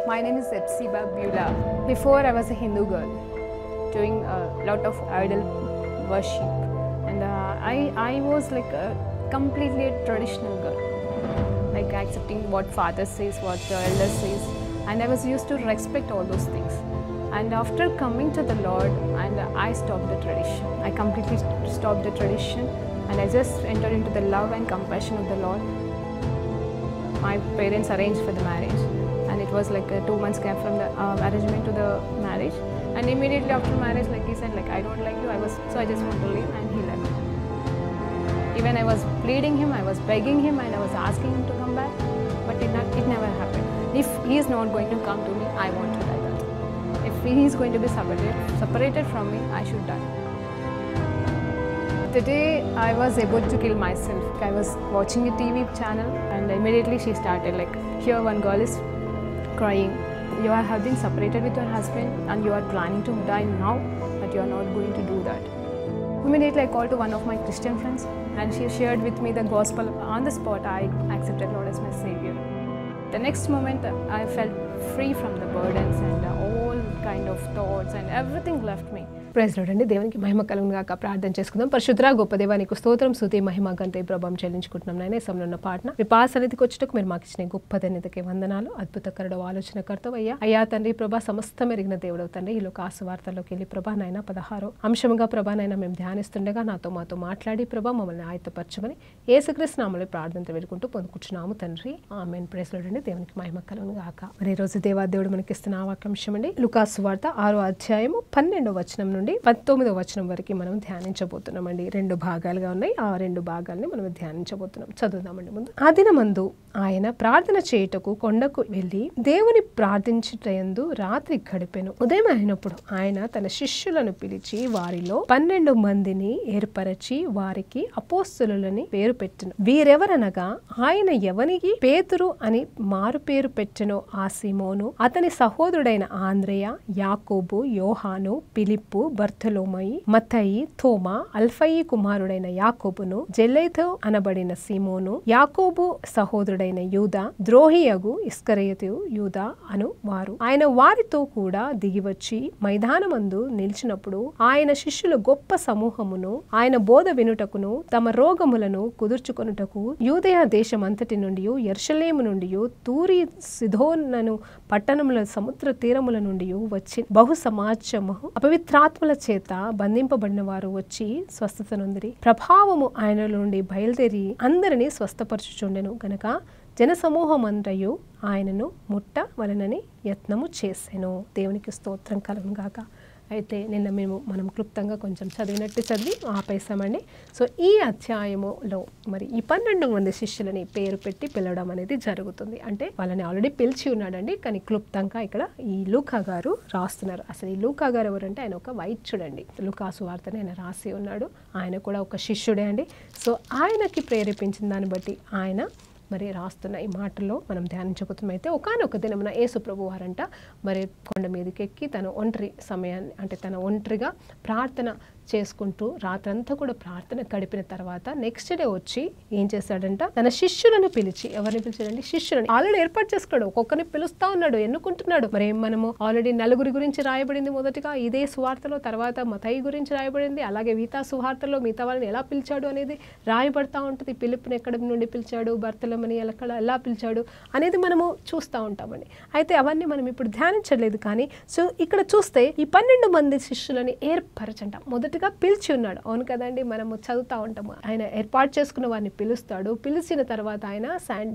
My name is Epsiba Beulah. Before I was a Hindu girl doing a lot of idol worship, and I was like a completely traditional girl, like accepting what father says, what the elder says, and I was used to respect all those things. And after coming to the Lord, and I stopped the tradition. I completely stopped the tradition, and I just entered into the love and compassion of the Lord. My parents arranged for the marriage, and it was like a 2 months gap from the arrangement to the marriage. And immediately after marriage, like he said, like I don't like you. I just want to leave, and he left. Even I was pleading him, I was begging him, and I was asking him to come back, but it never happened. If he is not going to come to me, I want to die. If he is going to be separated from me, I should die. The day I was about to kill myself, I was watching a TV channel, and immediately she started like, here one girl is crying. You have been separated with your husband and you are planning to die now, but you are not going to do that. Immediately I called to one of my Christian friends, and she shared with me the gospel. On the spot, I accepted Lord as my Savior. The next moment, I felt free from the burdens and all kind of thoughts, and everything left me. Praise lord అండి. దేవునికి మహిమ కలుగును గాక. ప్రార్థన చేసుకుందాం. పరిశుద్ధ గొప్ప దేవా, నీకు స్తోత్రం, స్తుతి, మహిమ, ఘనత, ప్రభావం చెల్లించుకుంటున్నాం. నాయన ఈ సమయంలో ఉన్న పాటన మీ పాద సన్నిధికి వచ్చుటకు మీరు మాకు ఇచ్చిన గొప్ప ధన్యతకి వందనాలు. అద్భుతకరుడు, ఆలోచనకర్తవు అయ్యా. అయ్యా తండ్రి ప్రభా, సమస్తం ఎరిగిన దేవుడవు తండ్రి. ఈ లోక ఆశవార్తల్లోకి వెళ్ళి ప్రభా నాయన 16వ అంశంగా ప్రభా నాయన మేము ధ్యానిస్తుండగా మాతో మాట్లాడి ప్రభా మమ్మల్ని ఆయత్తపరచమని యేసుక్రీస్తు నామములో ప్రార్థన వేడుకుంటూ పొందుకుంటున్నాము తండ్రి. ఆమేన్. ప్రైజ్ లార్డ్ అండి. దేవునికి మహిమ కలుగును గాక. మరి ఈ రోజు దేవుడు మనకి ఇస్తున్న వాక్యాంశం అండి, లూకా సువార్త 6వ అధ్యాయము 12వ వచనం నుండి 19వ వచనం వరకు మనం ధ్యానించబోతున్నామండి. 2 భాగాలుగా ఉన్నాయి. ఆ 2 భాగాల్ని మనం ధ్యానించబోతున్నాం. చదువుదామండి. ముందు ఆ దినమందు ఆయన ప్రార్థన చేయుటకు కొండకు వెళ్లి దేవుని ప్రార్థించుటయందు రాత్రి గడిపెను. ఉదయం అయినప్పుడు ఆయన తన శిష్యులను పిలిచి వారిలో 12 మందిని ఏర్పరచి వారికి అపోస్తలులని పేరు పెట్టెను. వీరెవరనగా ఆయన ఎవనికి పేతురు అని మారు పేరు పెట్టెనో ఆ సీమోను, అతని సహోదరుడైన ఆంద్రేయ, యాకోబు, యోహాను, ఫిలిప్పు, బర్తలోమయి, మత్తయి, తోమా, అల్ఫయి కుమారుడైన యాకోబును, జెలెతు అనబడిన సీమోను, యాకోబు సహోదరుడైన యూదా, ద్రోహియగు ఇస్కరియోతు యూదా అను వారు. ఆయన వారితో కూడా దిగివచ్చి మైదానమందు నిలిచినప్పుడు ఆయన శిష్యులు గొప్ప సమూహమును ఆయన బోధ వినుటకును తమ రోగములను కుదుర్చుకొనుటకు యూదయ దేశమంతటి నుండి, యెరూషలేము నుండి, తూరి సిదోనను పట్టణముల సముద్ర తీరముల నుండి వచ్చి బహు సమాజము అపవిత్రాత్మల చేత బంధింపబడిన వారు వచ్చి స్వస్థత నొందిరి. ప్రభావము ఆయన నుండి బయలుదేరి అందరినీ స్వస్థపరచుచుండెను గనక జనసమూహమంతయు ఆయనను ముట్టవలనని యత్నము చేసెను. దేవునికి స్తోత్రం కలుగును గాక. అయితే నిన్న మనం క్లుప్తంగా కొంచెం చదివి ఆపేసామండి. సో ఈ అధ్యాయములో మరి ఈ 12 మంది శిష్యులని పేరు పెట్టి పిలవడం అనేది జరుగుతుంది. అంటే వాళ్ళని ఆల్రెడీ పిలిచి ఉన్నాడండి, కానీ క్లుప్తంగా ఇక్కడ ఈ లూకా గారు రాస్తున్నారు. అసలు ఈ లూకా గారు ఎవరంటే ఆయన ఒక వైద్యుడండి. లూకా సువార్తని ఆయన రాసి ఉన్నాడు. ఆయన కూడా ఒక శిష్యుడే అండి. సో ఆయనకి ప్రేరేపించిన దాన్ని బట్టి ఆయన మరి రాస్తున్న ఈ మాటల్లో మనం ధ్యానించబోతున్నాం. అయితే ఒకానొక దినమున యేసు ప్రభు వారంట మరి కొండ మీదకి ఎక్కి తన ఒంటరి సమయాన్ని, అంటే తన ఒంటరిగా ప్రార్థన చేసుకుంటూ రాత్రంతా కూడా ప్రార్థన గడిపిన తర్వాత నెక్స్ట్ డే వచ్చి ఏం చేశాడంట, తన శిష్యులను పిలిచి, ఎవరిని పిలిచాడండి? శిష్యులని. ఆల్రెడీ ఏర్పాటు చేసుకున్నాడు, ఒక్కొక్కరిని పిలుస్తా ఉన్నాడు, ఎన్నుకుంటున్నాడు. మరి మనము ఆల్రెడీ నలుగురి గురించి రాయబడింది మొదటిగా ఇదే సువార్తలో, తర్వాత మత్తయి గురించి రాయబడింది, అలాగే మిగతా సువార్తలో మిగతా వాళ్ళని ఎలా పిలిచాడు అనేది రాయబడతా ఉంటుంది. ఫిలిప్పుని ఎక్కడి నుండి పిలిచాడు, బర్తలోమని ఎలా పిలిచాడు అనేది మనము చూస్తూ ఉంటామండి. అయితే అవన్నీ మనం ఇప్పుడు ధ్యానించలేదు. కానీ సో ఇక్కడ చూస్తే ఈ 12 మంది శిష్యులని ఏర్పరచంట. మొదటిగా పిలిచి ఉన్నాడు. అవును కదండి, మనము చదువుతూ ఉంటాము. ఆయన ఏర్పాటు చేసుకున్న వారిని పిలుస్తాడు, పిలిచిన తర్వాత ఆయన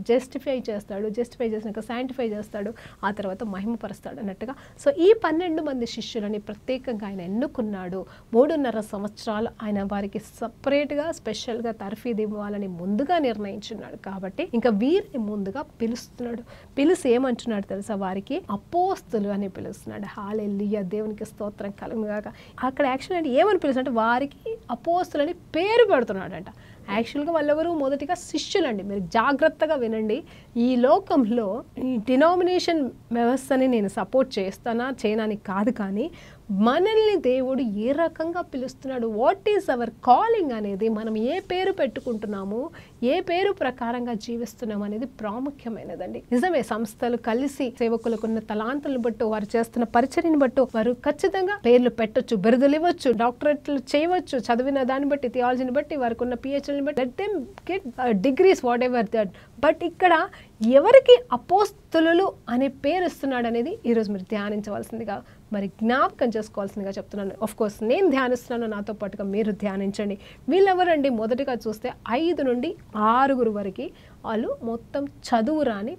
జస్టిఫై చేస్తాడు, జస్టిఫై చేసినాక శాంటిఫై చేస్తాడు, ఆ తర్వాత మహిమపరుస్తాడు అన్నట్టుగా. సో ఈ 12 మంది శిష్యులని ప్రత్యేకంగా ఆయన ఎన్నుకున్నాడు. 3.5 సంవత్సరాలు ఆయన వారికి సపరేట్గా స్పెషల్గా తర్ఫీదు ఇవ్వాలని ముందుగా నిర్ణయించున్నాడు. కాబట్టి ఇంకా వీరిని ముందుగా పిలుస్తున్నాడు. పిలిచి ఏమంటున్నాడు తెలుసా? వారికి అపోస్తలు అని పిలుస్తున్నాడు. హల్లెలూయా, దేవునికి స్తోత్రం కలుగును గాక. అక్కడ యాక్చువల్ అంటే ఏమని అంటే వారికి అపోస్తలని పేరు పెడుతున్నాడంట. యాక్చువల్గా వాళ్ళెవరు? మొదటిగా శిష్యులండి. మీరు జాగ్రత్తగా వినండి. ఈ లోకంలో ఈ డినామినేషన్ వ్యవస్థని నేను సపోర్ట్ చేస్తానా చేయనానికి కాదు, కానీ మనల్ని దేవుడు ఏ రకంగా పిలుస్తున్నాడు, వాట్ ఈజ్ అవర్ కాలింగ్ అనేది, మనం ఏ పేరు పెట్టుకుంటున్నాము, ఏ పేరు ప్రకారంగా జీవిస్తున్నాము అనేది ప్రాముఖ్యమైనదండి. నిజమే, సంస్థలు కలిసి సేవకులకున్న తలాంతులను బట్టి, వారు చేస్తున్న పరిచర్యని బట్టి వారు ఖచ్చితంగా పేర్లు పెట్టొచ్చు, బిరుదులు ఇవ్వచ్చు, డాక్టరేట్లు చేయవచ్చు, చదివిన దాన్ని బట్టి, థియాలజీని బట్టి, వారికి ఉన్న పిహెచ్డీని బట్టి, let them get degrees what ever that. But ఇక్కడ ఎవరికి అపోస్తలులు అనే పేరు ఇస్తున్నాడు అనేది ఈరోజు మీరు ధ్యానించవలసిందిగా, మరి జ్ఞాపకం చేసుకోవాల్సిందిగా చెప్తున్నాను. ఆఫ్ కోర్స్ నేను ధ్యానిస్తున్నాను, నాతో పాటుగా మీరు ధ్యానించండి. వీళ్ళెవరండి? మొదటిగా చూస్తే 5 నుండి 6 వరకు వాళ్ళు మొత్తం చదువు రాని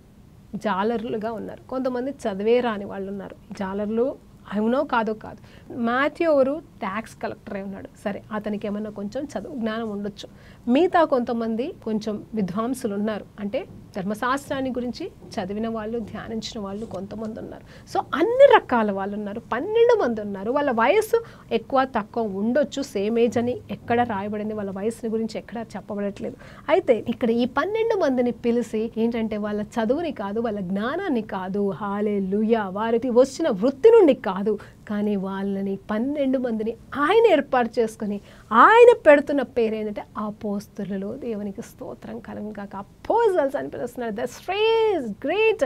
జాలర్లుగా ఉన్నారు. కొంతమంది చదివే రాని వాళ్ళు ఉన్నారు. జాలర్లు అవునో కాదో కాదు. మాథ్యూ ఎవరు? ట్యాక్స్ కలెక్టరే ఉన్నాడు. సరే, అతనికి ఏమన్నా కొంచెం చదువు జ్ఞానం ఉండొచ్చు. మిగతా కొంతమంది కొంచెం విద్వాంసులు ఉన్నారు, అంటే ధర్మశాస్త్రాన్ని గురించి చదివిన వాళ్ళు, ధ్యానించిన వాళ్ళు కొంతమంది ఉన్నారు. సో అన్ని రకాల వాళ్ళు ఉన్నారు. 12 మంది ఉన్నారు. వాళ్ళ వయసు ఎక్కువ తక్కువ ఉండొచ్చు, సేమ్ ఏజ్ అని ఎక్కడ రాయబడింది, వాళ్ళ వయసుని గురించి ఎక్కడ చెప్పబడట్లేదు. అయితే ఇక్కడ ఈ 12 మందిని పిలిచి ఏంటంటే వాళ్ళ చదువుని కాదు, వాళ్ళ జ్ఞానాన్ని కాదు, హల్లెలూయా, వారికి వచ్చిన వృత్తి నుండి కాదు, కానీ వాళ్ళని 12 మందిని ఆయన ఏర్పాటు చేసుకుని ఆయన పెడుతున్న పేరు ఏంటంటే అపోస్తలులు. దేవునికి స్తోత్రం కలుగును గాక. అపోస్తల్స్ అని పిలుస్తున్నారు. The strange great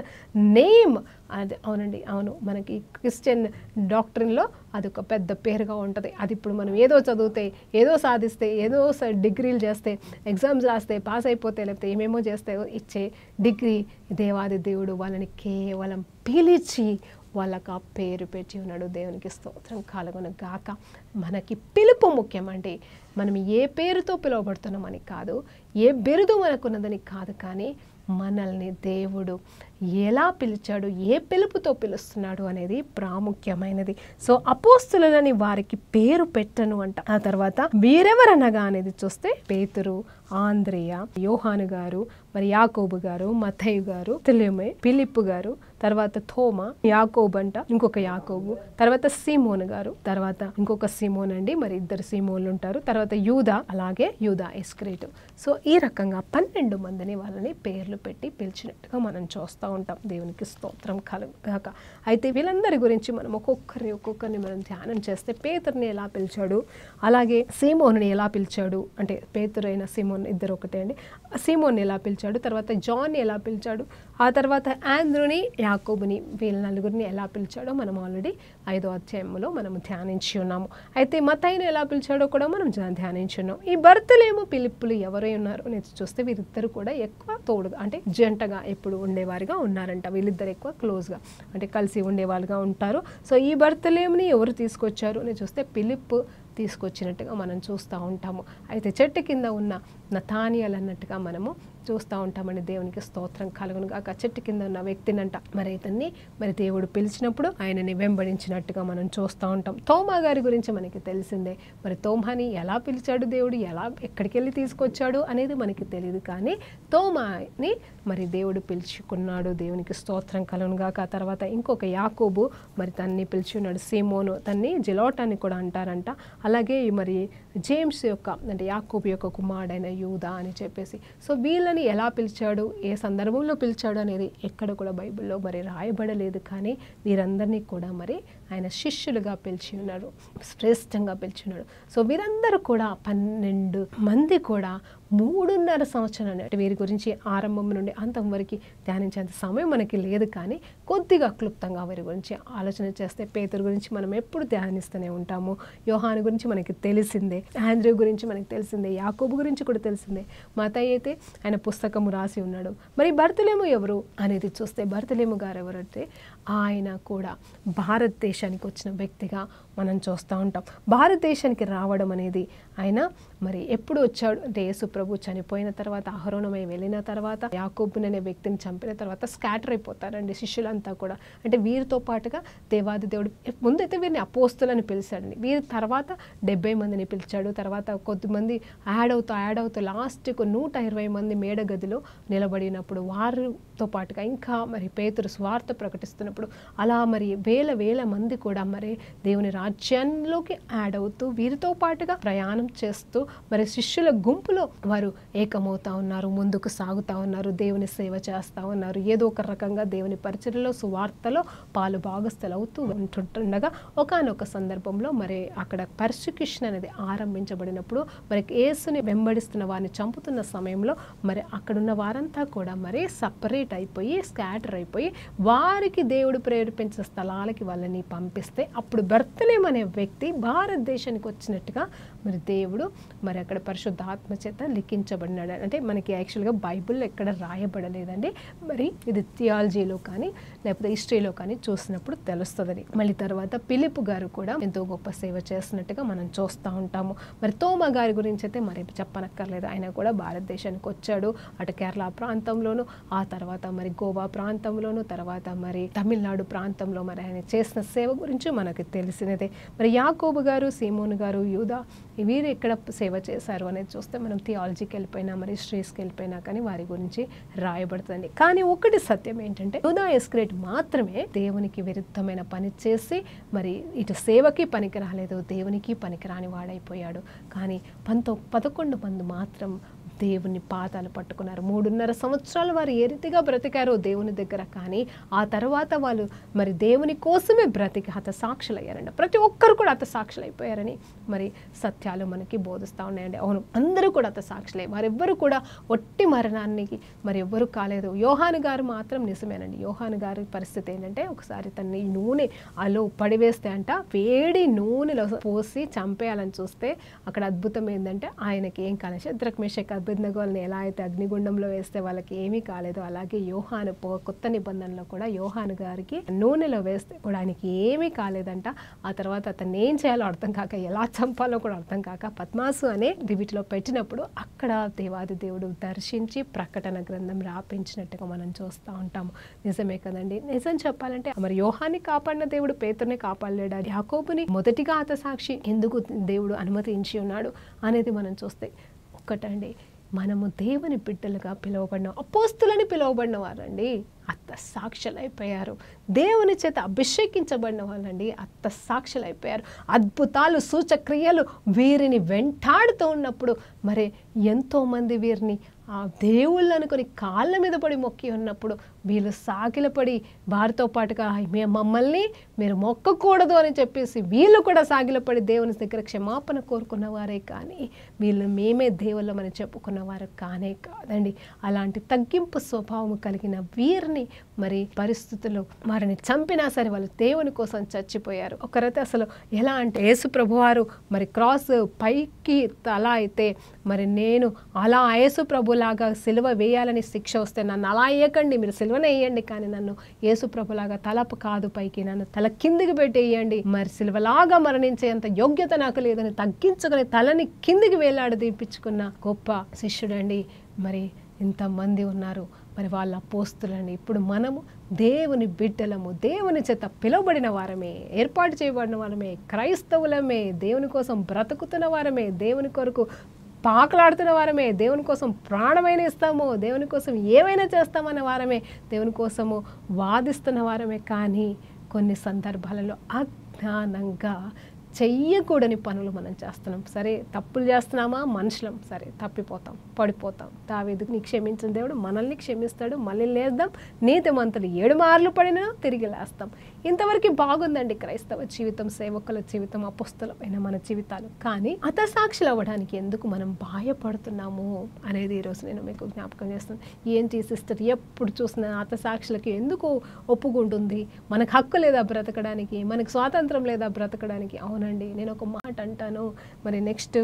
name. అది అవునండి, అవును, మనకి క్రిస్టియన్ డాక్ట్రిన్లో అది ఒక పెద్ద పేరుగా ఉంటుంది. అది ఇప్పుడు మనం ఏదో చదివితే, ఏదో సాధిస్తే, ఏదో డిగ్రీలు చేస్తే, ఎగ్జామ్స్ రాస్తే, పాస్ అయిపోతే, లేకపోతే ఏమేమో చేస్తే ఇచ్చే డిగ్రీ, దేవాది దేవుడు వాళ్ళని కేవలం పిలిచి వాళ్ళకు ఆ పేరు పెట్టి ఉన్నాడు. దేవునికి స్తోత్రం కలుగును గాక. మనకి పిలుపు ముఖ్యమండి. మనం ఏ పేరుతో పిలువబడుతున్నామని కాదు, ఏ బిరుదు మనకున్నదని కాదు, కానీ మనల్ని దేవుడు ఎలా పిలిచాడు, ఏ పిలుపుతో పిలుస్తున్నాడు అనేది ప్రాముఖ్యమైనది. సో అపోస్తలులని వారికి పేరు పెట్టను అంట. ఆ తర్వాత వీరెవరనగా అనేది చూస్తే పేతురు, ఆంద్రేయ, యోహాను గారు, మరి యాకోబు గారు, మత్తయి గారు, తొలెమై, ఫిలిప్పు గారు, తర్వాత థోమా, యాకోబు అంట, ఇంకొక యాకోబు, తర్వాత సీమోన్ గారు, తర్వాత ఇంకొక సీమోన్ అండి, మరి 2 సీమోన్లు ఉంటారు, తర్వాత యూదా, అలాగే యూదా ఇస్కరియోతు. సో ఈ రకంగా 12 మందిని వాళ్ళని పేర్లు పెట్టి పిలిచినట్టుగా మనం చూస్తూ ఉంటాం. దేవునికి స్తోత్రం కలుగాక. అయితే వీళ్ళందరి గురించి మనం ఒక్కొక్కరిని మనం ధ్యానం చేస్తే, పేతురుని ఎలా పిలిచాడు, అలాగే సీమోనుని ఎలా పిలిచాడు, అంటే పేతురు అయిన సీమోన్ ఇద్దరు ఒకటే అండి. సీమోన్ని ఎలా పిలిచాడు, తర్వాత జాన్ని ఎలా పిలిచాడు, ఆ తర్వాత ఆంద్రుని, యాకోబుని, వీళ్ళ నలుగురిని ఎలా పిలిచాడో మనం ఆల్రెడీ 5వ అధ్యాయంలో మనము ధ్యానించి ఉన్నాము. అయితే మత్తయిని ఎలా పిలిచాడో కూడా మనం ధ్యానించి ఉన్నాం. ఈ బర్తలేము, ఫిలిప్పులు ఎవరై ఉన్నారు అనేది చూస్తే వీరిద్దరు కూడా ఎక్కువ తోడుగా, అంటే జంటగా ఎప్పుడు ఉండేవారుగా ఉన్నారంట. వీళ్ళిద్దరు ఎక్కువ క్లోజ్గా, అంటే కలిసి ఉండేవాళ్ళుగా ఉంటారు. సో ఈ బర్తలేముని ఎవరు తీసుకొచ్చారు అని చూస్తే ఫిలిప్పు తీసుకొచ్చినట్టుగా మనం చూస్తూ ఉంటాము. అయితే చెట్టు కింద ఉన్న నతానియల్ అన్నట్టుగా మనము చూస్తూ ఉంటామండి. దేవునికి స్తోత్రం కలుగును గాక. చెట్టు కింద ఉన్న వ్యక్తినంట మరి ఇతన్ని మరి దేవుడు పిలిచినప్పుడు ఆయనని వెంబడించినట్టుగా మనం చూస్తూ ఉంటాం. తోమా గారి గురించి మనకి తెలిసిందే. మరి తోమాని ఎలా పిలిచాడు దేవుడు, ఎలా ఎక్కడికి వెళ్ళి తీసుకొచ్చాడు అనేది మనకి తెలియదు, కానీ తోమాని మరి దేవుడు పిలుచుకున్నాడు. దేవునికి స్తోత్రం కలుగును గాక. తర్వాత ఇంకొక యాకోబు మరి తన్ని పిలిచి ఉన్నాడు. సీమోను తన్ని జెలోటాన్ని కూడా అంటారంట. అలాగే మరి జేమ్స్ యొక్క, అంటే యాకోబు యొక్క కుమారుడైన యూదా అని చెప్పేసి. సో వీళ్ళని ఎలా పిలిచాడు, ఏ సందర్భంలో పిలిచాడు అనేది ఎక్కడ కూడా బైబిల్లో మరి రాయబడలేదు, కానీ వీరందరినీ కూడా మరి ఆయన శిష్యులుగా పిలిచి ఉన్నాడు, శ్రేష్టంగా పిలిచి ఉన్నాడు. సో వీరందరూ కూడా 12 మంది కూడా 3.5 సంవత్సరాలు, అంటే వీరి గురించి ఆరంభం నుండి అంతం వరకు ధ్యానించేంత సమయం మనకి లేదు, కానీ కొద్దిగా క్లుప్తంగా వీరి గురించి ఆలోచన చేస్తే, పేతురు గురించి మనం ఎప్పుడు ధ్యానిస్తూనే ఉంటాము, యోహాను గురించి మనకి తెలిసిందే, ఆంద్రూ గురించి మనకి తెలిసిందే, యాకోబు గురించి కూడా తెలిసిందే, మత్తయి అయితే ఆయన పుస్తకము రాసి ఉన్నాడు. మరి బర్తలేము ఎవరు అనేది చూస్తే, బర్తలేము గారు ఎవరంటే ఆయన కూడా భారతదేశానికి వచ్చిన వ్యక్తిగా మనం చూస్తూ ఉంటాం. భారతదేశానికి రావడం అనేది ఆయన మరి ఎప్పుడు వచ్చాడు అంటే, యేసు ప్రభు చనిపోయిన తర్వాత, అహరోనమై వెళ్ళిన తర్వాత, యాకోబుని అనే వ్యక్తిని చంపిన తర్వాత స్కాటర్ అయిపోతారండి శిష్యులంతా కూడా. అంటే వీరితో పాటుగా దేవాది దేవుడు ముందైతే వీరిని అపోస్తలని పిలిచాడండి. వీరి తర్వాత 70 మందిని పిలిచాడు. తర్వాత కొద్దిమంది యాడ్ అవుతూ లాస్ట్కు 120 మంది మేడ గదిలో నిలబడినప్పుడు వారితో పాటుగా ఇంకా మరి పేతురు స్వార్థ ప్రకటిస్తున్నప్పుడు అలా మరి వేల మంది కూడా మరి దేవుని రాజ్యంలోకి యాడ్ అవుతూ వీరితో పాటుగా ప్రయాణం చేస్తూ మరి శిష్యుల గుంపులో వారు ఏకమవుతా ఉన్నారు, ముందుకు సాగుతూ ఉన్నారు, దేవుని సేవ చేస్తూ ఉన్నారు, ఏదో ఒక రకంగా దేవుని పరిచర్యలో సువార్తలో పాలు భాగస్థలు అవుతూ ఉంటుండగా ఒకానొక సందర్భంలో మరి అక్కడ పర్సిక్యూషన్ అనేది ఆరంభించబడినప్పుడు మరి యేసుని వెంబడిస్తున్న వారిని చంపుతున్న సమయంలో మరి అక్కడున్న వారంతా కూడా మరి సపరేట్ అయిపోయి స్కాటర్ అయిపోయి వారికి దేవుడు ప్రేరేపించిన స్థలాలకి వాళ్ళని పంపిస్తే అప్పుడు బెర్తలేం అనే వ్యక్తి భారతదేశానికి వచ్చినట్టుగా మరి దేవుడు మరి అక్కడ పరిశుద్ధాత్మ చేత లిఖించబడినాడు. అంటే మనకి యాక్చువల్గా బైబిల్లో ఎక్కడ రాయబడలేదండి, మరి ఇది థియాలజీలో కానీ లేకపోతే హిస్టరీలో కానీ చూసినప్పుడు తెలుస్తుందని. మళ్ళీ తర్వాత ఫిలిప్ గారు కూడా ఎంతో గొప్ప సేవ చేస్తున్నట్టుగా మనం చూస్తూ ఉంటాము. మరి తోమా గారి గురించి అయితే మరి చెప్పనక్కర్లేదు, ఆయన కూడా భారతదేశానికి వచ్చాడు, అటు కేరళ ప్రాంతంలోను, ఆ తర్వాత మరి గోవా ప్రాంతంలోను, తర్వాత మరి తమిళనాడు ప్రాంతంలో మరి ఆయన చేసిన సేవ గురించి మనకు తెలిసినదే. మరి యాకోబు గారు, సీమోను గారు, యూదా వీరు ఎక్కడ సేవ చేశారు అనేది చూస్తే మనం థియాలజీకి వెళ్ళిపోయినా మరి హిస్టరీస్కి వెళ్ళిపోయినా కానీ వారి గురించి రాయబడుతుంది. కానీ ఒకటి సత్యం ఏంటంటే యూదా ఇస్కరియోతు మాత్రమే దేవునికి విరుద్ధమైన పని చేసి మరి ఇటు సేవకి పనికి రాలేదు, దేవునికి పనికిరాని వాడైపోయాడు. కానీ 11 మంది మాత్రం దేవుని పాదాలు పట్టుకున్నారు. 3.5 సంవత్సరాలు వారు ఏ రీతిగా బ్రతికారో దేవుని దగ్గర, కానీ ఆ తర్వాత వాళ్ళు మరి దేవుని కోసమే బ్రతికి హతసాక్షులు అయ్యారండి. ప్రతి ఒక్కరు కూడా హతసాక్షులు అయిపోయారని మరి సత్యాలు మనకి బోధిస్తూ ఉన్నాయండి. అవును, అందరూ కూడా హతసాక్షులే, వారెవ్వరూ కూడా ఒట్టి మరణానికి మరి ఎవ్వరూ కాలేదు. యోహాను గారు మాత్రం నిజమేనండి. యోహాను గారి పరిస్థితి ఏంటంటే ఒకసారి తన్ని నూనె అలో పడివేస్తే అంట వేడి నూనెలో పోసి చంపేయాలని చూస్తే అక్కడ అద్భుతం ఏంటంటే ఆయనకి ఏం కాలేదు. శద్రక్ మేషక్ అబేద్నెగోల్ని ఎలా అయితే అగ్నిగుండంలో వేస్తే వాళ్ళకి ఏమీ కాలేదు, అలాగే యోహాను కొత్త నిబంధనలో కూడా యోహాను గారికి నూనెలో వేస్తే కూడా ఆయనకి ఏమీ కాలేదంట. ఆ తర్వాత అతన్ని ఏం చేయాలో అర్థం కాక, ఎలా చంపాలో కూడా అర్థం కాక పద్మాసు అనే దివిటిలో పెట్టినప్పుడు అక్కడ దేవాది దేవుడు దర్శించి ప్రకటన గ్రంథం రాపించినట్టుగా మనం చూస్తూ ఉంటాము. నిజమే కదండి. నిజం చెప్పాలంటే మరి యోహాన్ని కాపాడిన దేవుడు పేతురుని కాపాడలేడా? యాకోబుని మొదటిగా హతసాక్షి ఎందుకు దేవుడు అనుమతించి ఉన్నాడు అనేది మనం చూస్తే ఒక్కటండి, మనము దేవుని బిడ్డలుగా పిలువబడిన అపోస్తులని పిలువబడిన వారండి హతసాక్షులైపోయారు. దేవుని చేత అభిషేకించబడిన వాళ్ళండి హతసాక్షులైపోయారు. అద్భుతాలు సూచక్రియలు వీరిని వెంటాడుతూ ఉన్నప్పుడు మరి ఎంతోమంది వీరిని ఆ దేవుళ్ళు అనుకుని కాళ్ళ మీద పడి మొక్కి ఉన్నప్పుడు వీళ్ళు సాగిలపడి వారితో పాటుగా మమ్మల్ని మీరు మొక్కకూడదు అని చెప్పేసి వీళ్ళు కూడా సాగిలపడి దేవుని దగ్గర క్షమాపణ కోరుకున్నవారే కానీ వీళ్ళు మేమే దేవుళ్ళమని చెప్పుకున్నవారు కానే కాదండి. అలాంటి తగ్గింపు స్వభావం కలిగిన వీరిని మరి పరిస్థితులు వారిని చంపినా సరే వాళ్ళు దేవుని కోసం చచ్చిపోయారు. ఒకరైతే అసలు ఎలా అంటే యేసు ప్రభువారు మరి క్రాస్ పైకి తల అయితే మరి నేను అలా యేసు ప్రభులాగా సిలువ వేయాలని శిక్ష వస్తే నన్ను అలా వేయకండి, మీరు సిలువనే వేయండి, కానీ నన్ను యేసు ప్రభులాగా తలపు కాదు పైకి నన్ను తల కిందికి పెట్టేయండి, మరి సిలువలాగా మరణించేంత యోగ్యత నాకు లేదని తగ్గించుకుని తలని కిందికి వేలాడి దీపించుకున్న గొప్ప శిష్యుడండి. మరి ఇంతమంది ఉన్నారు, మరి వాళ్ళ అపోస్తులండి. ఇప్పుడు మనము దేవుని బిడ్డలము, దేవుని చేత పిలువబడిన వారమే, ఏర్పాటు చేయబడిన వారమే, క్రైస్తవులమే, దేవుని కోసం బ్రతుకుతున్న వారమే, దేవుని కొరకు పాకలాడుతున్న వారమే, దేవుని కోసం ప్రాణమైన ఇస్తాము, దేవుని కోసం ఏమైనా చేస్తామన్న వారమే, దేవుని కోసము వాదిస్తున్న వారమే. కానీ కొన్ని సందర్భాలలో అజ్ఞానంగా చెయ్యకూడని పనులు మనం చేస్తున్నాం. సరే తప్పులు చేస్తున్నామా, మనుషులం, సరే తప్పిపోతాం, పడిపోతాం. దావీదుకు నీ క్షమించిన దేవుడు మనల్ని క్షమిస్తాడు, మళ్ళీ లేద్దాం. నీతిమంతులు 7 మార్లు పడినా తిరిగి లేస్తాం. ఇంతవరకు బాగుందండి క్రైస్తవ జీవితం, సేవకుల జీవితం, అపోస్తలమైన మన జీవితాలు. కానీ హతసాక్షులు అవ్వడానికి ఎందుకు మనం భయపడుతున్నాము అనేది ఈరోజు నేను మీకు జ్ఞాపకం చేస్తాను. ఏంటి సిస్టర్, ఎప్పుడు చూసిన హతసాక్షులకి ఎందుకు ఒప్పుకుంటుంది? మనకు హక్కు లేదా బ్రతకడానికి, మనకు స్వాతంత్రం లేదా బ్రతకడానికి? అవునండి, నేను ఒక మాట అంటాను, మరి నెక్స్ట్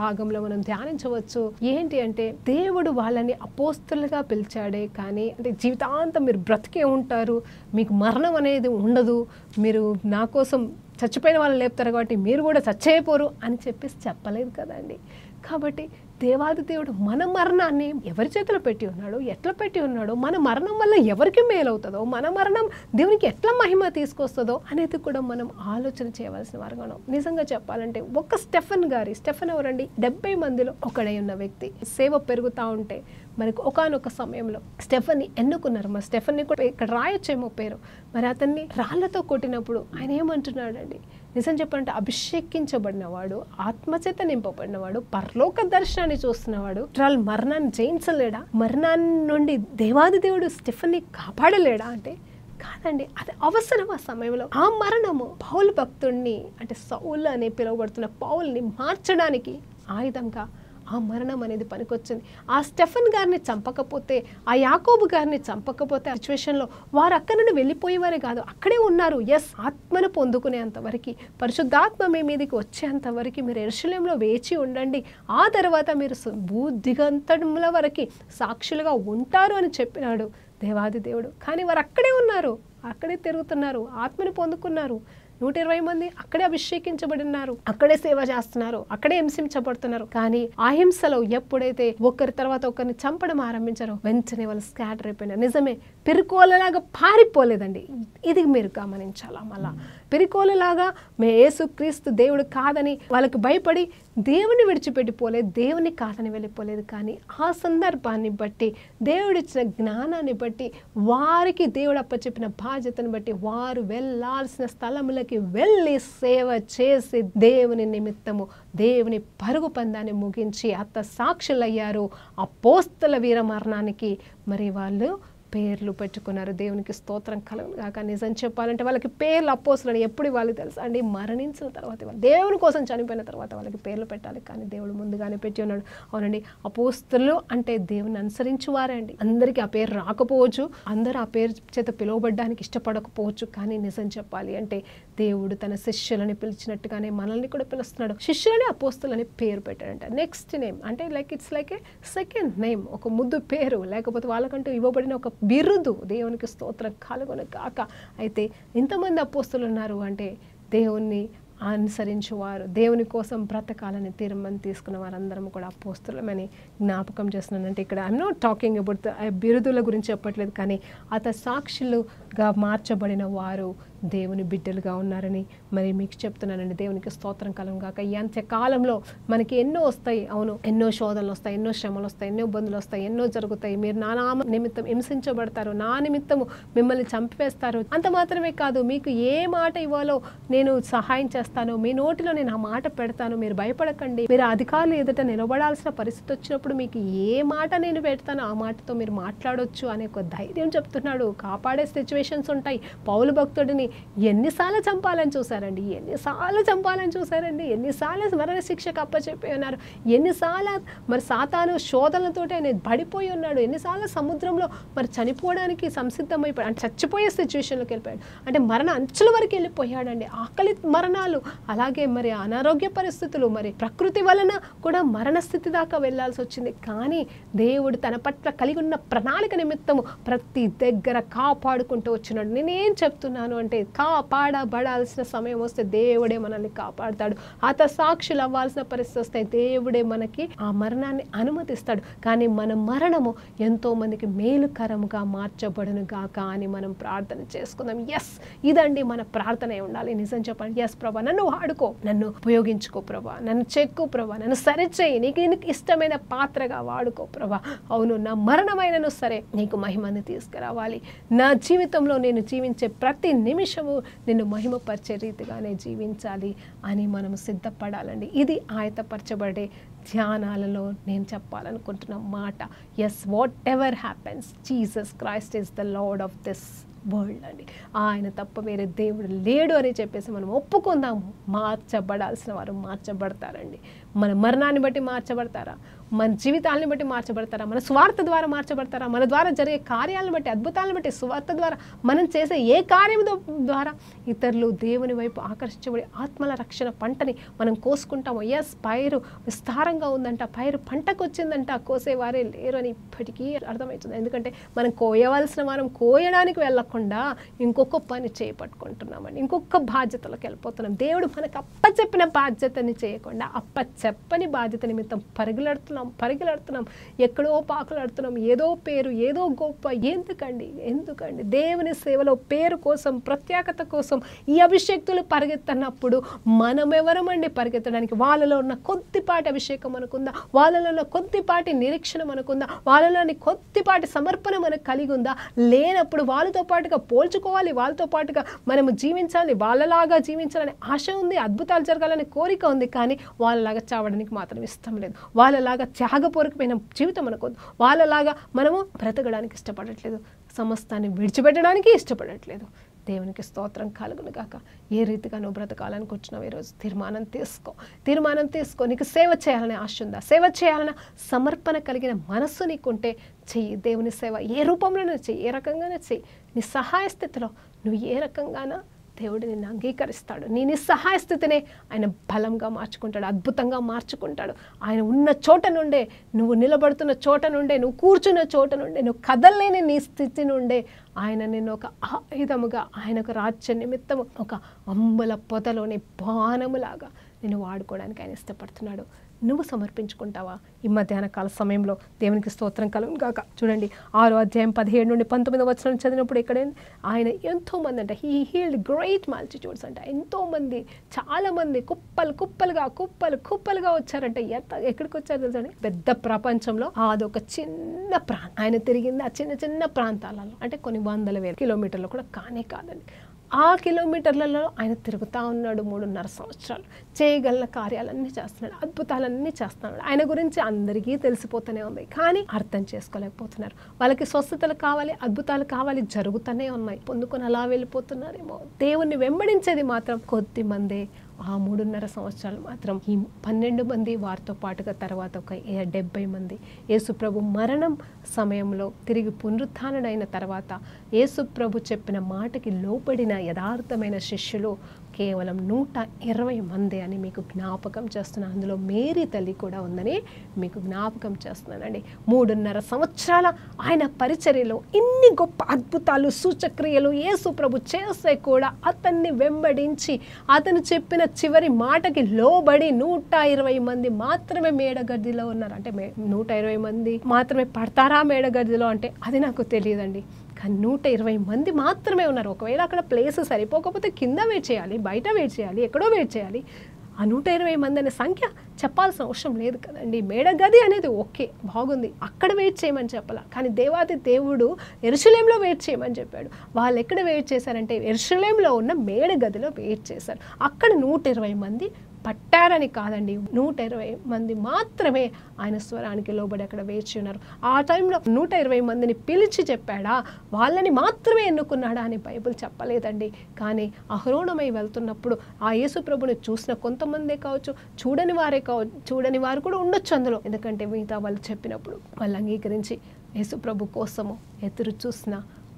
భాగంలో మనం ధ్యానించవచ్చు. ఏంటి అంటే దేవుడు వాళ్ళని అపోస్తలుగా పిలిచాడే, కానీ అంటే జీవితాంతం మీరు బ్రతికే ఉంటారు, మీకు మరణం అనేది ఉండదు, మీరు నా కోసం చచ్చిపోయిన వాళ్ళని లేపుతారు కాబట్టి మీరు కూడా చచ్చేయపోరు అని చెప్పేసి చెప్పలేదు కదండి. కాబట్టి దేవాది దేవుడు మన మరణాన్ని ఎవరి చేతిలో పెట్టి ఉన్నాడో, ఎట్లా పెట్టి ఉన్నాడో, మన మరణం వల్ల ఎవరికి మేలవుతుందో, మన మరణం దేవునికి ఎట్లా మహిమ తీసుకొస్తుందో అనేది కూడా మనం ఆలోచన చేయవలసిన వారుగా ఉన్నాం. నిజంగా చెప్పాలంటే ఒక స్టెఫెన్ ఎవరండి, 70 మందిలో ఒకడై ఉన్న వ్యక్తి. సేవ పెరుగుతూ ఉంటే మనకు ఒకానొక సమయంలో స్టెఫెన్ని ఎన్నుకున్నారు. మరి స్టెఫెన్ని కూడా ఇక్కడ రాయొచ్చేమో పేరు. మరి అతన్ని రాళ్లతో కొట్టినప్పుడు ఆయన ఏమంటున్నాడండి, నిజం చెప్పాలంటే అభిషేకించబడినవాడు, ఆత్మచేత నింపబడినవాడు, పరలోక దర్శనాన్ని చూస్తున్నవాడు మరణాన్ని జయించలేడా? మరణాన్ని నుండి దేవాది దేవుడు స్టెఫెన్ని కాపాడలేడా అంటే కాదండి. అది అవసరం ఆ సమయంలో. ఆ మరణము పౌలు భక్తుడిని అంటే సౌలు అని పిలువబడుతున్న పౌల్ని మార్చడానికి ఆయుధంగా ఆ మరణం అనేది పనికొచ్చింది. ఆ స్టెఫెన్ గారిని చంపకపోతే, ఆ యాకోబు గారిని చంపకపోతే ఆ సిచ్యువేషన్లో వారు అక్కడి నుండి వెళ్ళిపోయేవారే కాదు, అక్కడే ఉన్నారు. ఎస్, ఆత్మను పొందుకునేంతవరకు, పరిశుద్ధాత్మ మీ మీదకి వచ్చేంతవరకు మీరు యెరూషలేములో వేచి ఉండండి. ఆ తర్వాత మీరు భూదిగంతముల వరకు సాక్షులుగా ఉంటారు అని చెప్పినాడు దేవాది దేవుడు. కానీ వారు అక్కడే ఉన్నారు, అక్కడే తిరుగుతున్నారు, ఆత్మని పొందుకున్నారు. 120 మంది అక్కడే అభిషేకించబడినారు, అక్కడే సేవ చేస్తున్నారు, అక్కడే హింసించబడుతున్నారు. కానీ ఆ హింసలో ఎప్పుడైతే ఒకరి తర్వాత ఒకరిని చంపడం ఆరంభించారో వెంటనే వాళ్ళు స్కాటర్ అయిపోయినారు. నిజమే, పిరుకోలలాగా పారిపోలేదండి. ఇది మీరు గమనించాలా. మళ్ళా పిరుకోలలాగా యేసుక్రీస్తు దేవుడు కాదని వాళ్ళకి భయపడి దేవుని విడిచిపెట్టిపోలేదు, దేవుని కాదని వెళ్ళిపోలేదు. కానీ ఆ సందర్భాన్ని బట్టి, దేవుడిచ్చిన జ్ఞానాన్ని బట్టి, వారికి దేవుడు అప్పచెప్పిన బాధ్యతను బట్టి వారు వెళ్ళాల్సిన స్థలములకి వెళ్ళి సేవ చేసి దేవుని నిమిత్తము దేవుని పరుగు పందాన్ని ముగించి సాక్షులయ్యారు. అపోస్తల వీర మరణానికి మరి వాళ్ళు పేర్లు పెట్టుకున్నారు. దేవునికి స్తోత్రం కలుగును గాక. నిజం చెప్పాలంటే వాళ్ళకి పేర్లు అపోస్తులని ఎప్పుడు వాళ్ళకి తెలుసా అండి? మరణించిన తర్వాత, వాళ్ళు దేవుని కోసం చనిపోయిన తర్వాత వాళ్ళకి పేర్లు పెట్టాలి. కానీ దేవుడు ముందుగానే పెట్టి ఉన్నాడు. అవునండి, అపోస్తులు అంటే దేవుని అనుసరించువారే అండి. అందరికీ ఆ పేరు రాకపోవచ్చు, అందరూ ఆ పేరు చేత పిలువబడ్డానికి ఇష్టపడకపోవచ్చు. కానీ నిజం చెప్పాలి అంటే దేవుడు తన శిష్యులని పిలిచినట్టుగానే మనల్ని కూడా పిలుస్తున్నాడు. శిష్యులని అపోస్తులని పేరు పెట్టాడంట. నెక్స్ట్ నేమ్ అంటే it's like A second name, ఒక ముద్దు పేరు, లేకపోతే వాళ్ళకంటూ ఇవ్వబడిన ఒక బిరుదు. దేవునికి స్తోత్రం కలుగును గాక. అయితే ఇంతమంది అపోస్తులు ఉన్నారు అంటే దేవుణ్ణి అనుసరించేవారు, దేవుని కోసం బ్రతకాలని తీర్మానం తీసుకున్న వారందరం కూడా అపోస్తులమని జ్ఞాపకం చేస్తున్నాను. అంటే ఇక్కడ ఐఎమ్ నాట్ టాకింగ్ అబౌట్ బిరుదుల గురించి చెప్పట్లేదు, కానీ సాక్షులుగా మార్చబడిన వారు దేవుని బిడ్డలుగా ఉన్నారని మరి మీకు చెప్తున్నానండి. దేవునికి స్తోత్రం కలుగును గాక. ఈ అంత్యకాలంలో మనకి ఎన్నో వస్తాయి. అవును, ఎన్నో శోధనలు వస్తాయి, ఎన్నో శ్రమలు వస్తాయి, ఎన్నో ఇబ్బందులు వస్తాయి, ఎన్నో జరుగుతాయి. మీరు నా నామ నిమిత్తం హింసించబడతారు, నా నిమిత్తము మిమ్మల్ని చంపివేస్తారు. అంత మాత్రమే కాదు, మీకు ఏ మాట ఇవ్వాలో నేను సహాయం చేస్తాను, మీ నోటిలో నేను ఆ మాట పెడతాను, మీరు భయపడకండి. మీరు అధికారులు ఎదుట నిలబడాల్సిన పరిస్థితి వచ్చినప్పుడు మీకు ఏ మాట నేను పెడతాను ఆ మాటతో మీరు మాట్లాడొచ్చు అనే ఒక ధైర్యం చెప్తున్నాడు. కాపాడే సిచ్యువేషన్స్ ఉంటాయి. పౌలు భక్తుడిని ఎన్నిసార్లు చంపాలని చూశారండి, ఎన్నిసార్లు మరణ శిక్షకు అప్పచెప్పి ఉన్నారు, ఎన్నిసార్లు మరి సాతాను శోధనలతోటి ఆయన పడిపోయి ఉన్నాడు, ఎన్నిసార్లు సముద్రంలో మరి చనిపోవడానికి సంసిద్ధమైపోయాడు, అంటే చచ్చిపోయే సిచ్యువేషన్లోకి వెళ్ళిపోయాడు, అంటే మరణ అంచుల వరకు వెళ్ళిపోయాడండి. ఆకలి మరణాలు, అలాగే మరి అనారోగ్య పరిస్థితులు, మరి ప్రకృతి వలన కూడా మరణ స్థితి దాకా వెళ్లాల్సి వచ్చింది. కానీ దేవుడు తన పట్ల కలిగి ఉన్న ప్రణాళిక నిమిత్తము ప్రతి దగ్గర కాపాడుకుంటూ వచ్చినాడు. నేనేం చెప్తున్నాను అంటే కాపాడబడాల్సిన సమయం వస్తే దేవుడే మనల్ని కాపాడుతాడు. సాక్షులు అవ్వాల్సిన పరిస్థితి వస్తే దేవుడే మనకి ఆ మరణాన్ని అనుమతిస్తాడు. కానీ మన మరణము ఎంతో మందికి మేలుకరముగా మార్చబడును గాక అని మనం ప్రార్థన చేసుకుందాం. ఎస్, ఇదండి మన ప్రార్థన ఉండాలి. నిజం చెప్పండి, ఎస్ ప్రభా, నన్ను వాడుకో, నన్ను ఉపయోగించుకో ప్రభా, నన్ను చెక్కు ప్రభా, నన్ను సరిచేయి, నీకు ఇష్టమైన పాత్రగా వాడుకో ప్రభా. అవును, నా మరణమైనను సరే నీకు మహిమని తీసుకురావాలి. నా జీవితంలో నేను జీవించే ప్రతి నిమిషము నిన్ను మహిమపరిచే రీతిగానే జీవించాలి అని మనము సిద్ధపడాలండి. ఇది ఆయతపరచబడే ధ్యానాలలో నేను చెప్పాలనుకుంటున్న మాట. Yes, whatever happens, Jesus Christ is the lord of this world అండి. ఆయన తప్ప వేరే దేవుడు లేడు అని చెప్పేసి మనం ఒప్పుకుందాము. మార్చబడాల్సిన వారు మార్చబడతారండి. మన మరణాన్ని బట్టి మార్చబడతారా, మన జీవితాలను బట్టి మార్చబడతారా, మన స్వార్థ ద్వారా మార్చబడతారా, మన ద్వారా జరిగే కార్యాలను బట్టి, అద్భుతాలను బట్టి, స్వార్థ ద్వారా మనం చేసే ఏ కార్యం ద్వారా ఇతరులు దేవుని వైపు ఆకర్షించబడి ఆత్మల రక్షణ పంటని మనం కోసుకుంటాము. ఎస్, పైరు విస్తారంగా ఉందంట, పైరు పంటకు వచ్చిందంట, కోసేవారే లేరు అని ఇప్పటికీ అర్థమవుతుంది. ఎందుకంటే మనం కోయవలసిన వారం కోయడానికి వెళ్ళకుండా ఇంకొక పని చేపట్టుకుంటున్నామండి, ఇంకొక బాధ్యతలకు వెళ్ళిపోతున్నాం. దేవుడు మనకు అప్పచెప్పిన బాధ్యతని చేయకుండా అప్పచెప్పని బాధ్యత నిమిత్తం పరుగులెడుతున్నాం పరిగెడుతున్నాం, ఎక్కడో పాకులాడుతున్నాం, ఏదో పేరు, ఏదో గొప్ప. ఎందుకండి? దేవుని సేవలో పేరు కోసం, ప్రత్యేకత కోసం ఈ అభిషేక్తులు పరిగెత్తనప్పుడు మనం ఎవరమండి పరిగెత్తడానికి? వాళ్ళలో ఉన్న కొద్దిపాటి అభిషేకం మనకుందా? వాళ్ళలో ఉన్న కొద్దిపాటి నిరీక్షణ మనకుందా? వాళ్ళలోని కొద్దిపాటి సమర్పణ మనకు కలిగి ఉందా? లేనప్పుడు వాళ్ళతో పాటుగా పోల్చుకోవాలి, వాళ్ళతో పాటుగా మనము జీవించాలి, వాళ్ళలాగా జీవించాలని ఆశ ఉంది, అద్భుతాలు జరగాలని కోరిక ఉంది. కానీ వాళ్ళలాగా చావడానికి మాత్రం ఇష్టం లేదు. వాళ్ళలాగా త్యాగపూర్వకమైన జీవితం మనకొద్దు. వాళ్ళలాగా మనము బ్రతకడానికి ఇష్టపడట్లేదు, సమస్తాన్ని విడిచిపెట్టడానికి ఇష్టపడట్లేదు. దేవునికి స్తోత్రం కలుగును గాక. ఏ రీతిగా నువ్వు బ్రతకాలని వచ్చినావు ఈరోజు తీర్మానం తీసుకో. నీకు సేవ చేయాలనే ఆశ ఉందా? సేవ చేయాలన్న సమర్పణ కలిగిన మనస్సు నీకుంటే చెయ్యి. దేవుని సేవ ఏ రూపంలోనే చెయ్యి, ఏ రకంగానే చెయ్యి. నీ సహాయ స్థితిలో నువ్వు ఏ రకంగానో దేవుడు నిన్ను అంగీకరిస్తాడు. నీ నిస్సహాయ స్థితినే ఆయన బలంగా మార్చుకుంటాడు, అద్భుతంగా మార్చుకుంటాడు. ఆయన ఉన్న చోట నుండే, నువ్వు నిలబడుతున్న చోట నుండే, నువ్వు కూర్చున్న చోట నుండే, నువ్వు కదలలేని నీ స్థితి నుండే ఆయన నిన్ను ఒక ఆయుధముగా, ఆయనకు రాజ్య నిమిత్తము ఒక అంబుల పొదలోని బాణములాగా నిన్ను వాడుకోవడానికి ఆయన ఇష్టపడుతున్నాడు. నువ్వు సమర్పించుకుంటావా? ఈ మధ్యాహ్న కాల సమయంలో దేవునికి స్తోత్రం కలుగును గాక. చూడండి 6వ అధ్యాయం 17 నుండి 19వ వచనం చదివినప్పుడు ఇక్కడ ఆయన ఎంతోమంది అంట, హీ హీల్డ్ గ్రేట్ మల్టిట్యూడ్స్ అంట. ఎంతోమంది, చాలామంది కుప్పలుగా వచ్చారంట. ఎక్కడికి వచ్చారు తెలుసండి? పెద్ద ప్రపంచంలో అదొక చిన్న ప్రాంతం. ఆయన తిరిగింది ఆ చిన్న ప్రాంతాలలో, అంటే కొన్ని 100,000 కిలోమీటర్లు కూడా కాదండి. ఆ కిలోమీటర్లలో ఆయన తిరుగుతూ ఉన్నాడు 3.5 సంవత్సరాలు. చేయగల కార్యాలన్నీ చేస్తున్నాడు, అద్భుతాలన్నీ చేస్తున్నాడు. ఆయన గురించి అందరికీ తెలిసిపోతూనే ఉంది, కానీ అర్థం చేసుకోలేకపోతున్నారు. వాళ్ళకి స్వస్థతలు కావాలి, అద్భుతాలు కావాలి, జరుగుతూనే ఉన్నాయి. పొందుకొని అలా వెళ్ళిపోతున్నారేమో. దేవుణ్ణి వెంబడించేది మాత్రం కొద్ది మందే. ఆ 3.5 సంవత్సరాలు మాత్రం ఈ 12 మంది, వారితో పాటుగా తర్వాత ఒక 70 మంది. యేసుప్రభు మరణం సమయంలో తిరిగి పునరుత్థానుడైన తర్వాత యేసుప్రభు చెప్పిన మాటకి లోబడిన యథార్థమైన శిష్యులు కేవలం 120 మంది అని మీకు జ్ఞాపకం చేస్తున్నాను. అందులో మేరీ తల్లి కూడా ఉందని మీకు జ్ఞాపకం చేస్తున్నానండి. 3.5 సంవత్సరాల ఆయన పరిచర్యలో ఇన్ని గొప్ప అద్భుతాలు, సూచక్రియలు యేసుప్రభు చేస్తే కూడా అతన్ని వెంబడించి అతను చెప్పిన చివరి మాటకి లోబడి 120 మంది మాత్రమే మేడగదిలో ఉన్నారు. అంటే 120 మంది మాత్రమే పడతారా మేడగదిలో అంటే అది నాకు తెలియదండి. కానీ 120 మంది మాత్రమే ఉన్నారు. ఒకవేళ అక్కడ ప్లేస్ సరిపోకపోతే కింద వెయిట్ చేయాలి, బయట వెయిట్ చేయాలి, ఎక్కడో వెయిట్ చేయాలి. ఆ 120 మంది అనే సంఖ్య చెప్పాల్సిన అవసరం లేదు కదండి. మేడగది అనేది ఓకే, బాగుంది, అక్కడ వెయిట్ చేయమని చెప్పాల. కానీ దేవాది దేవుడు యెరూషలేంలో వెయిట్ చేయమని చెప్పాడు. వాళ్ళు ఎక్కడ వెయిట్ చేశారంటే యెరూషలేంలో ఉన్న మేడగదిలో వెయిట్ చేశారు. అక్కడ 120 మంది పట్టారని కాదండి, 120 మంది మాత్రమే ఆయన స్వరానికి లోబడి అక్కడ వేచి ఉన్నారు. ఆ టైంలో 120 మందిని పిలిచి చెప్పాడా, వాళ్ళని మాత్రమే ఎన్నుకున్నాడా అని బైబిల్ చెప్పలేదండి. కానీ అహరోణమై వెళ్తున్నప్పుడు ఆ యేసుప్రభుని చూసిన కొంతమందే కావచ్చు, చూడని వారు కూడా ఉండొచ్చు అందులో. ఎందుకంటే మిగతా వాళ్ళు చెప్పినప్పుడు వాళ్ళు అంగీకరించి యేసుప్రభు కోసము ఎదురు చూసిన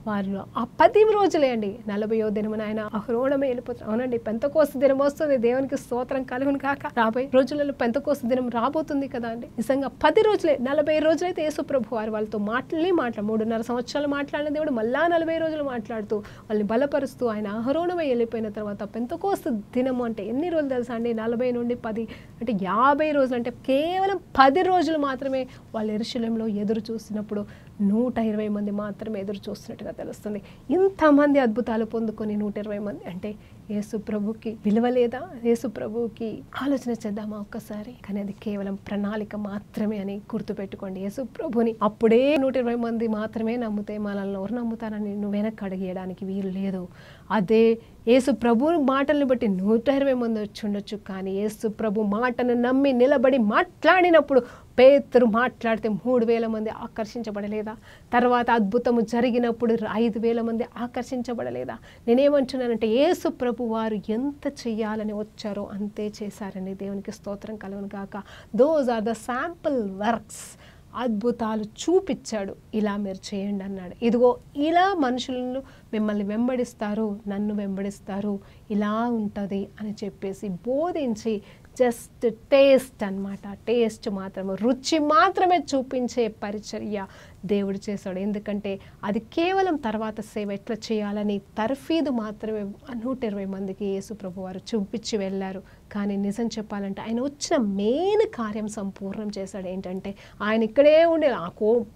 వారిలో ఆ 10 రోజులే అండి. 40వ దినమున ఆయన అహరోణమే వెళ్ళిపోతారు. అవునండి, పెంతెకోస్తు దినం వస్తుంది. దేవునికి స్తోత్రం కలుగును కాక. రాబోయే రోజులలో పెంతెకోస్తు దినం రాబోతుంది కదా అండి. నిజంగా 10 రోజులే, 40 రోజులైతే యేసుప్రభు వాళ్ళతో 3.5 సంవత్సరాలు మాట్లాడిన దేవుడు మళ్ళా 40 రోజులు మాట్లాడుతూ వాళ్ళని బలపరుస్తూ ఆయన అహరోణమే వెళ్ళిపోయిన తర్వాత పెంతెకోస్తు దినము అంటే ఎన్ని రోజులు తెలుసా అండి? 40 నుండి 10 అంటే 50 రోజులు. అంటే కేవలం 10 రోజులు మాత్రమే వాళ్ళు యెరూషలేంలో ఎదురు చూసినప్పుడు 120 మంది మాత్రమే ఎదురు చూస్తున్నట్టుగా తెలుస్తుంది. ఇంతమంది అద్భుతాలు పొందుకొని 120 మంది అంటే యేసు ప్రభుకి విలువ లేదా? యేసు ప్రభుకి ఆలోచన చేద్దామా ఒక్కసారి? కానీ అది కేవలం ప్రణాళిక మాత్రమే అని గుర్తుపెట్టుకోండి. యేసు ప్రభుని అప్పుడే 120 మంది మాత్రమే నమ్మితే మనల్ని ఎవరు నమ్ముతారని నువ్వు వెనక్కి అడిగేయడానికి వీలు లేదు. అదే యేసు ప్రభు మాటలను బట్టి 120 మంది వచ్చి ఉండొచ్చు. కానీ యేసు ప్రభు మాటను నమ్మి నిలబడి మాట్లాడినప్పుడు పేతురు మాట్లాడితే 3,000 మంది ఆకర్షించబడలేదా? తర్వాత అద్భుతము జరిగినప్పుడు 5,000 మంది ఆకర్షించబడలేదా? నేనేమంటున్నానంటే యేసు ప్రభు వారు ఎంత చెయ్యాలని వచ్చారో అంతే చేశారని దేవునికి స్తోత్రం కలుగును గాక. Those are the sample works. అద్భుతాలు చూపించాడు, ఇలా మీరు చేయండి అన్నాడు. ఇదిగో ఇలా మనుషులను మిమ్మల్ని వెంబడిస్తారు, నన్ను వెంబడిస్తారు, ఇలా ఉంటుంది అని చెప్పేసి బోధించి జస్ట్ టేస్ట్ అన్నమాట, టేస్ట్ మాత్రమే, రుచి మాత్రమే చూపించే పరిచర్య దేవుడు చేశాడు. ఎందుకంటే అది కేవలం తర్వాత సేవ ఎట్లా చేయాలని తర్ఫీదు మాత్రమే 120 మందికి యేసు ప్రభు వారు చూపించి వెళ్ళారు. కానీ నిజం చెప్పాలంటే ఆయన వచ్చిన మెయిన్ కార్యం సంపూర్ణం చేశాడు. ఏంటంటే ఆయన ఇక్కడే ఉండే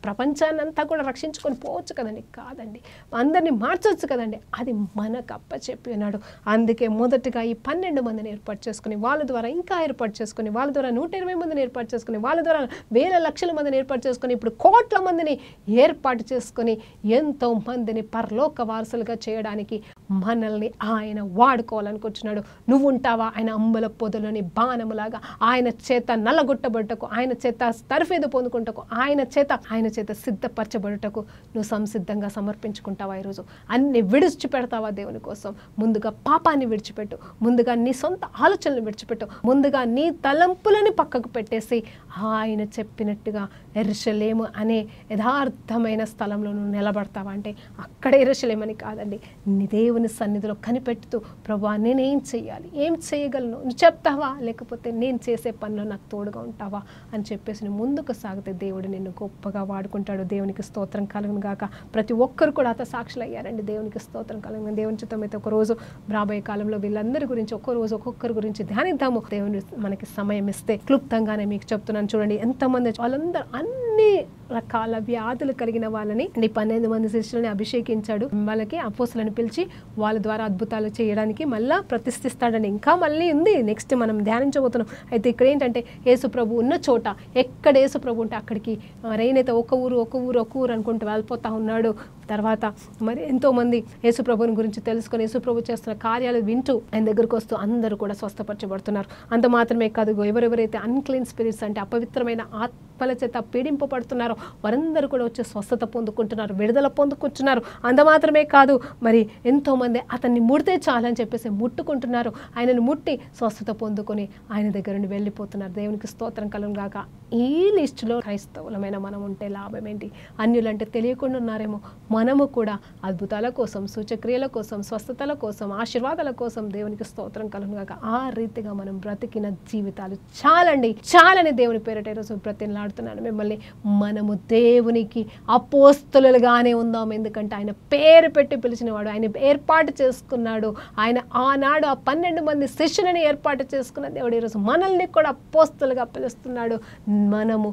ప్రపంచాన్ని అంతా కూడా రక్షించుకొని పోవచ్చు కదండి, కాదండి, అందరినీ మార్చవచ్చు కదండి, అది మనకు అప్పచెప్పి ఉన్నాడు. అందుకే మొదటగా ఈ 12 మందిని ఏర్పాటు చేసుకుని, వాళ్ళ ద్వారా ఇంకా ఏర్పాటు చేసుకుని, వాళ్ళ ద్వారా 120 మందిని ఏర్పాటు చేసుకుని, వాళ్ళ ద్వారా వేల లక్షల మందిని ఏర్పాటు చేసుకుని, ఇప్పుడు కోట్ల మందిని ఏర్పాటు చేసుకుని ఎంతో మందిని పరలోక వారసులుగా చేయడానికి మనల్ని ఆయన వాడుకోవాలనుకుంటున్నాడు. నువ్వు ఉంటావా ఆయన అంబల పొదలోని బాణములాగా, ఆయన చేత నల్లగొట్టబడుటకు, ఆయన చేత తర్ఫీదు పొందుకుంటకు, ఆయన చేత సిద్ధపరచబడుటకు నువ్వు సంసిద్ధంగా సమర్పించుకుంటావా? ఈరోజు అన్ని విడిచిపెడతావా దేవుని కోసం? ముందుగా పాపాన్ని విడిచిపెట్టు, ముందుగా నీ సొంత ఆలోచనలు విడిచిపెట్టు, ముందుగా నీ తలంపులని పక్కకు పెట్టేసి ఆయన చెప్పినట్టుగా యెరూషలేము అనే యథార్థమైన స్థలంలో నువ్వు నిలబడతావా అంటే అక్కడ యెరూషలేమని కాదండి, నీ దేవుని సన్నిధిలో కనిపెడుతూ ప్రభువా నేనేం చేయాలి, ఏం చేయగలను, నువ్వు చెప్తావా, లేకపోతే నేను చేసే పనిలో నాకు తోడుగా ఉంటావా అని చెప్పేసి నువ్వు ముందుకు సాగితే దేవుడు నిన్ను గొప్పగా వాడుకుంటాడు. దేవునికి స్తోత్రం కలుగును గాక. ప్రతి ఒక్కరు కూడా అత సాక్షులు అయ్యారండి. దేవునికి స్తోత్రం కలుగును. దేవుని చిత్తం అయితే ఒకరోజు రాబోయే కాలంలో వీళ్ళందరి గురించి ఒక్కరోజు ఒక్కొక్కరి గురించి ధ్యానిద్దాము. దేవుని మనకి సమయం ఇస్తే క్లుప్తంగానే మీకు చెప్తున్నాను చూడండి. ఎంతమంది వాళ్ళందరూ అన్ని రకాల వ్యాధులు కలిగిన వాళ్ళని 12 మంది శిష్యులని అభిషేకించాడు. వాళ్ళకి అపోస్తులను పిలిచి వాళ్ళ ద్వారా అద్భుతాలు చేయడానికి మళ్ళా ప్రతిష్ఠిస్తాడని ఇంకా మళ్ళీ ఉంది. నెక్స్ట్ మనం ధ్యానించబోతున్నాం. అయితే ఇక్కడ ఏంటంటే యేసు ప్రభు ఉన్న చోట ఎక్కడ యేసు ప్రభు ఉంటే అక్కడికి రైనైతే ఒక ఊరు అనుకుంటూ వెళ్ళిపోతా ఉన్నాడు. తర్వాత మరి ఎంతోమంది యేసు ప్రభుని గురించి తెలుసుకొని యేసు ప్రభు చేస్తున్న కార్యాలు వింటూ ఆయన దగ్గరకు వస్తూ అందరూ కూడా స్వస్థపరచబడుతున్నారు. అంత మాత్రమే కాదు, ఎవరెవరైతే అన్క్లీన్ స్పిరిట్స్ అంటే అపవిత్రమైన ఆత్మల చేత పీడింపబడుతున్నారో వారందరూ కూడా వచ్చి స్వస్థత పొందుకుంటున్నారు, విడుదల పొందుకుంటున్నారు. అంత మాత్రమే కాదు, మరి ఎంతోమంది అతన్ని ముడితే చాలని చెప్పేసి ముట్టుకుంటున్నారు. ఆయనను ముట్టి స్వస్థత పొందుకొని ఆయన దగ్గర నుండి వెళ్ళిపోతున్నారు. దేవునికి స్తోత్రం కలుగును గాక. ఈ లిస్టులో క్రైస్తవులమైన మనం ఉంటే లాభం ఏంటి? అన్యులంటే తెలియకుండా ఉన్నారేమో. మనము కూడా అద్భుతాల కోసం, సూచక్రియల కోసం, స్వస్థతల కోసం, ఆశీర్వాదాల కోసం దేవునికి స్తోత్రం కలుగును గాక. ఆ రీతిగా మనం బ్రతికిన జీవితాలు చాలని దేవుని పేరిట ఈరోజు బ్రతిలాడుతున్నాను మిమ్మల్ని. మనము దేవునికి అపోస్తలులుగానే ఉందాం. ఎందుకంటే ఆయన పేరు పెట్టి పిలిచినవాడు, ఆయన ఏర్పాటు చేసుకున్నాడు. ఆయన ఆనాడు ఆ 12 మంది శిష్యులని ఏర్పాటు చేసుకున్న దేవుడు ఈరోజు మనల్ని కూడా అపోస్తలుగా పిలుస్తున్నాడు. మనము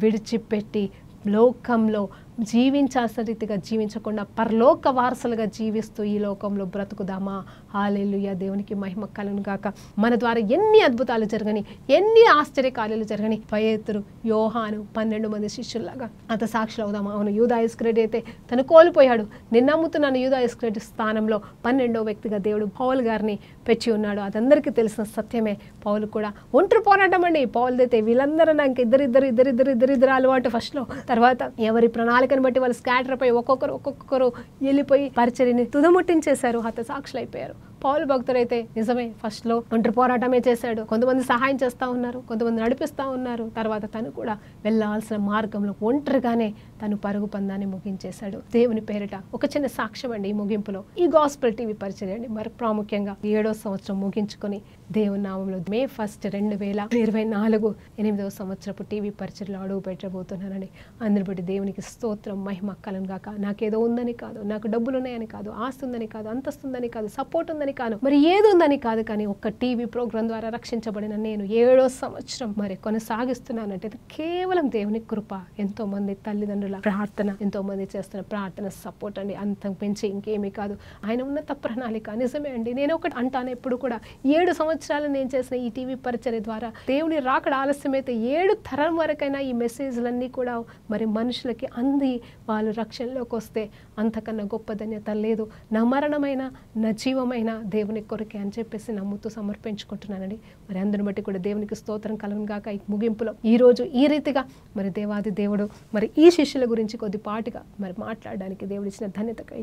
విడిచిపెట్టి లోకంలో జీవించాల్సిన రీతిగా జీవించకుండా పరలోక వారసులుగా జీవిస్తూ ఈ లోకంలో బ్రతుకుదామా? హల్లెలూయా. దేవునికి మహిమ కలుగును గాక. మన ద్వారా ఎన్ని అద్భుతాలు జరగని, ఎన్ని ఆశ్చర్యకార్యాలు జరగని పేతురు, యోహాను 12 మంది శిష్యుల్లాగా అంత సాక్షులు అవుదామా? అవును, యూదా ఇస్కరియోతు అయితే తను కోల్పోయాడు. నేను నమ్ముతున్నాను యూదా ఇస్కరియోతు స్థానంలో 12వ వ్యక్తిగా దేవుడు పౌలు గారిని పెట్టి ఉన్నాడు. అదందరికీ తెలిసిన సత్యమే. పౌలు కూడా ఒంటరి పోరాటం అండి. పౌలుదైతే వీళ్ళందరూ నాకు ఇద్దరు అలవాటు ఫస్ట్లో. తర్వాత ఎవరి ప్రణాళికను బట్టి వాళ్ళు స్కాటర్ అయిపోయి ఒక్కొక్కరు వెళ్ళిపోయి పరిచర్యని తుదముట్టించేశారు, హతసాక్షులు అయిపోయారు. పౌలు భక్తుడైతే నిజమే ఫస్ట్లో ఒంటరి పోరాటమే చేశాడు. కొంతమంది సహాయం చేస్తూ ఉన్నారు, కొంతమంది నడిపిస్తూ ఉన్నారు. తర్వాత తను కూడా వెళ్ళాల్సిన మార్గంలో ఒంటరిగానే తను పరుగు పందాన్ని ముగించేశాడు. దేవుని పేరిట ఒక చిన్న సాక్ష్యం అండి ఈ ముగింపులో. ఈ గాస్పెల్ టీవీ పరిచర్య అండి మరి ప్రాముఖ్యంగా 7వ సంవత్సరం ముగించుకొని దేవుని నామంలో మే 1, 2024 8వ సంవత్సరపు టీవీ పరిచర్యలో అడుగు పెట్టబోతున్నానని అందరి బట్టి దేవునికి స్తోత్రం మహిమ కలుగును గాక. నాకేదో ఉందని కాదు, నాకు డబ్బులు ఉన్నాయని కాదు, ఆస్తి ఉందని కాదు, అంతస్తుందని కాదు, సపోర్ట్ ఉందని కాదు, మరి ఏది ఉందని కాదు, కానీ ఒక్క టీవీ ప్రోగ్రాం ద్వారా రక్షించబడిన నేను 7వ సంవత్సరం మరి కొనసాగిస్తున్నానంటే కేవలం దేవుని కృప. ఎంతో మంది తల్లిదండ్రుల ప్రార్థన, ఎంతో మంది చేస్తున్న ప్రార్థన సపోర్ట్ అండి. అంత పెంచి ఇంకేమీ కాదు. ఆయన ఉన్నత ప్రణాళిక. నిజమే అండి, నేను ఒకటి అంటాను ఎప్పుడు కూడా, 7 సంవత్సరాలు నేను చేసిన ఈ టీవీ పరిచర్య ద్వారా దేవుని రాకడ ఆలస్యమైతే 7 తరం వరకైనా ఈ మెసేజ్లన్నీ కూడా మరి మనుషులకి అంది వాళ్ళు రక్షణలోకి వస్తే అంతకన్నా గొప్ప ధన్యత లేదు. నా మరణమైన నా జీవమైన దేవుని కొరకే అని చెప్పేసి నమ్ముతూ సమర్పించుకుంటున్నానండి. మరి అందరిని బట్టి కూడా దేవునికి స్తోత్రం కలుగును గాక. ఈ ముగింపులో ఈరోజు ఈ రీతిగా మరి దేవాది దేవుడు మరి ఈ శిష్యుల గురించి కొద్దిపాటిగా మరి మాట్లాడడానికి దేవుడు ఇచ్చిన ధన్యతకై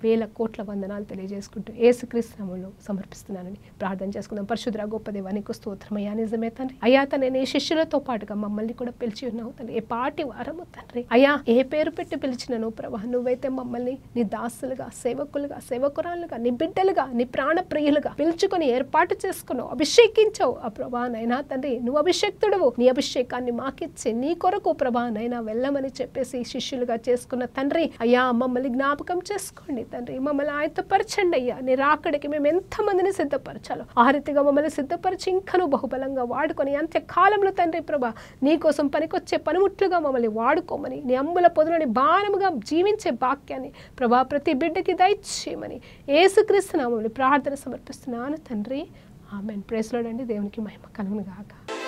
వేల కోట్ల వందనాలు తెలియజేసుకుంటూ యేసుక్రీస్తు నామములో సమర్పిస్తున్నానని ప్రార్థన చేసుకుందాం. పరిశుద్ధ గొప్ప దేవా నీకు స్తోత్రం అయ్యా. నిజమే తండ్రి అయ్యా, నేను ఏ శిష్యులతో పాటుగా మమ్మల్ని కూడా పిలిచి ఉన్నావు తండ్రి. ఏ పాటి వారము తండ్రి అయ్యా, ఏ పేరు పెట్టి పిలిచినను ప్రభా, నువ్వైతే మమ్మల్ని నీ దాసులుగా, సేవకులుగా, సేవకురాలుగా, నీ బిడ్డలుగా, నీ ప్రాణప్రియులుగా పిలుచుకొని ఏర్పాటు చేసుకున్నావు, అభిషేకించావు. ఆ ప్రభా నైనా తండ్రి నువ్వు అభిషేక్తుడవు, నీ అభిషేకాన్ని మాకిచ్చి నీ కొరకు ప్రభా నైనా వెళ్ళమని చెప్పేసి శిష్యులుగా చేసుకున్న తండ్రి అయ్యా మమ్మల్ని జ్ఞాపకం చేసుకోండి తండ్రి, మమ్మల్ని ఆయత్తపరచండి అయ్యా. నీ రాకడికి మేము ఎంతమందిని సిద్ధపరచాలో ఆ రీతిగా మమ్మల్ని సిద్ధపరిచి ఇంకను బహుబలంగా వాడుకొని అంత్యకాలంలో తండ్రి ప్రభా నీ కోసం పనికొచ్చే పనిముట్లుగా మమ్మల్ని వాడుకోమని, నీ అంబుల పొదలని బాణముగా జీవించే భాగ్యాన్ని ప్రభా ప్రతి బిడ్డకి దయచేయమని యేసుక్రీస్తు నామములో ప్రార్థన సమర్పిస్తున్నాను తండ్రి. ఆమేన్. ప్రైజ్ లార్డ్ అండి. దేవునికి మహిమ కలుగును గాక.